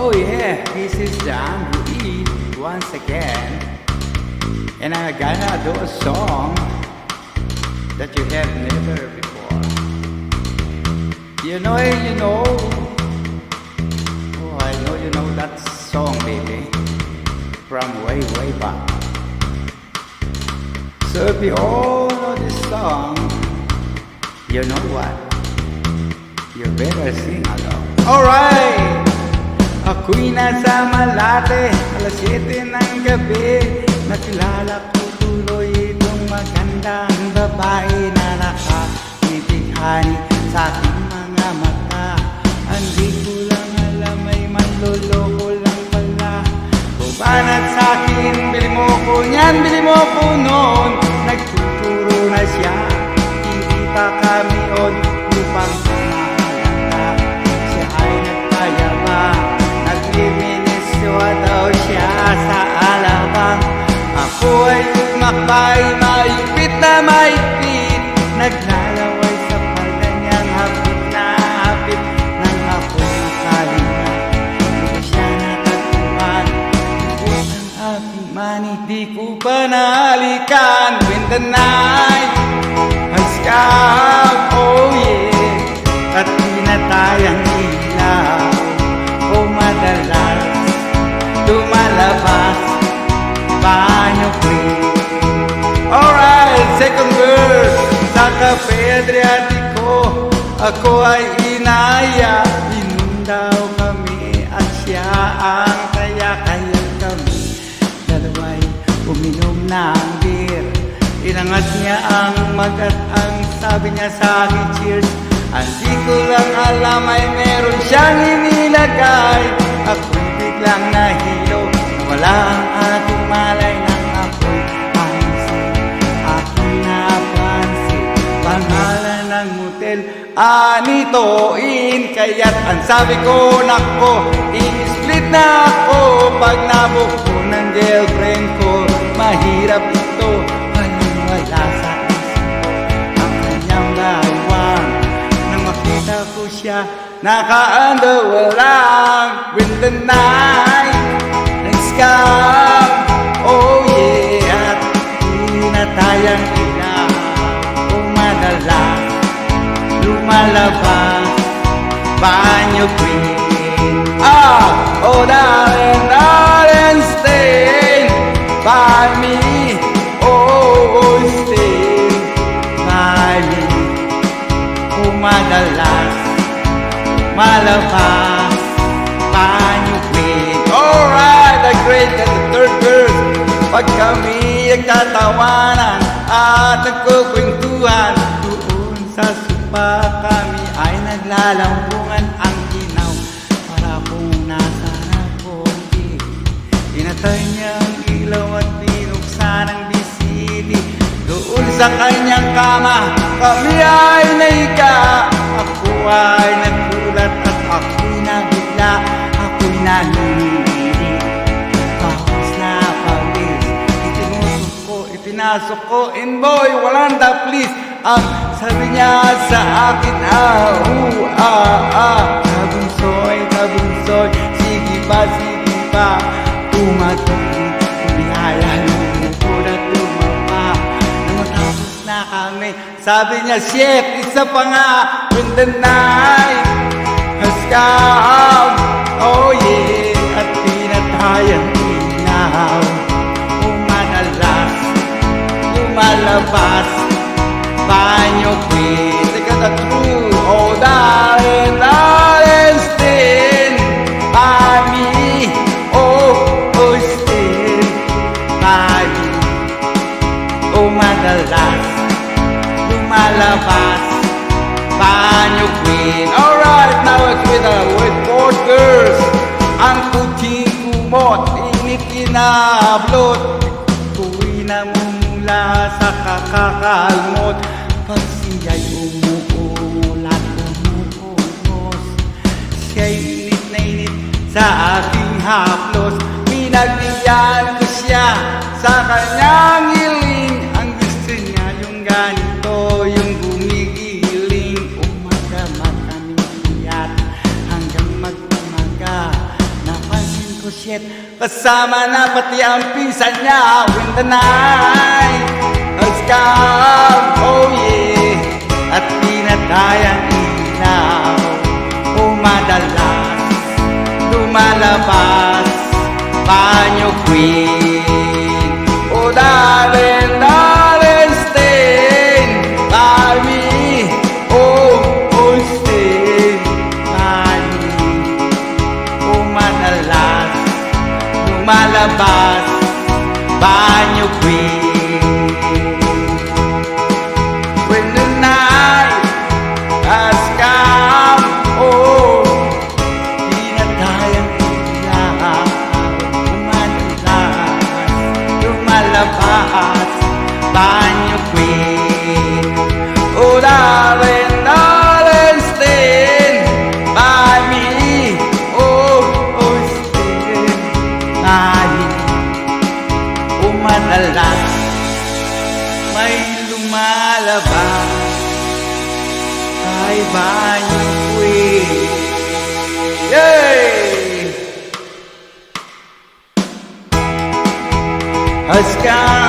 Oh yeah, this is John Reed once again, and I'm gonna do a song that you have never before. You know, oh, I know you know that song, baby, from way back. So if you all know this song, you know what? You better sing along. Alright! Ako'y nasa Malate, alas 7 ng gabi. Nakilala ko tuloy itong magandang babae na nakangiti-hani sa aking mga mata. Hindi ko lang alam, may manloloko lang pala. Bumanat sa akin, bili mo ko niyan, bili mo ko noon. Nagtuturo na siya, hindi pa kami on upang kumalala. Siya ay nagpayabang, nagliminiswa daw siya sa alabang. Ako ay umakbay, maipit na maipit, naglalaway sa palda niyang hapit na hapit. Nang ako'y makalinga, hindi siya natagpuan. Ang aking mani, di ko pa nahalikan. When the night has come, oh yeah, at pinatayang ilaw, oh madalas lumalabas banyo queen. Alright, second verse. Sa Cafe Adriatico, ako ay inaya. Inom daw kami at siya ang kaya kami dalaway uminom ng beer. Inangat niya ang magat, ang sabi niya sa akin, cheers. Hindi ko lang alam ay meron siyang inilagay. Ako'y biglang nahilo, wala ang aking malay nang ako'y pansin. Aking napansin, pangalan ng motel, Anito Inn. Kaya't ang sabi ko, nako, i-split na ako pag nabook ko ng girlfriend ko. Mahirap ito, walang wala sa isip ko ang kanyang bawang. Nang makita ko siya, naka-underwear lang. When the night has come, oh yeah, at pinatayang ilaw, oh madalas lumalabas banyo queen. Oh darling, stay by me, oh stay by me. Oh madalas malabas banyo queen. Alright, the great and the third verse. Pag kami nagtatawanan at nagkukwentuhan, doon sa sopa kami ay naglalambungan ang ginaw. Para kung nasa napunti, pinatay niya ang ilaw at binuksan ang bisiti. Doon sa kanyang kama kami ay nahiga. Ako ay nagkulat at ako'y nabigla, ako'y nanginginig. Pawis na pawis, itinusok ko, ipinasok ko, and boy, Walanda please. Ang sabi niya sa akin, kabunsoy, sige pa, tumatuli, bihaya, lumuko na tumapa. Nang matapos na kami, sabi niya, chef, isa pa nga. When the night has come, oh yeah, at pinatayang ilaw, oh madalas lumalabas banyo queen. Teka na true, oh darling, stand by me, oh stand by me. Oh madalas lumalabas banyo queen. Alright, now it's with the fourth verse. Ang puting kumot, inikinablot, ako'y namumula sa kakakalmot. Pag siya'y umuulat, umuunos, siya'y init na init sa aking haplos. Pinagbigyan ko siya sa kanyang hiling. Ang gusto niya yung ganito, yung gumigiling. Umaga mataming puyat hanggang mag-umaga. Kasama na pati ang pinsan niya in the night has come, oh yeah. At pinatay ang ilaw. O madalas lumalabas banyo queen. O darling, darling, stay by me. Oh, oh, stay by me. O madalas lumalabas banyo queen. When the night has come, oh, pinatay ang ilaw. Madalas lumalabas banyo queen. Oh darling, darling, stay by me. Oh, oh, stay by me. Oh madalas may lumalabas ay banyo queen. Yay! Has come.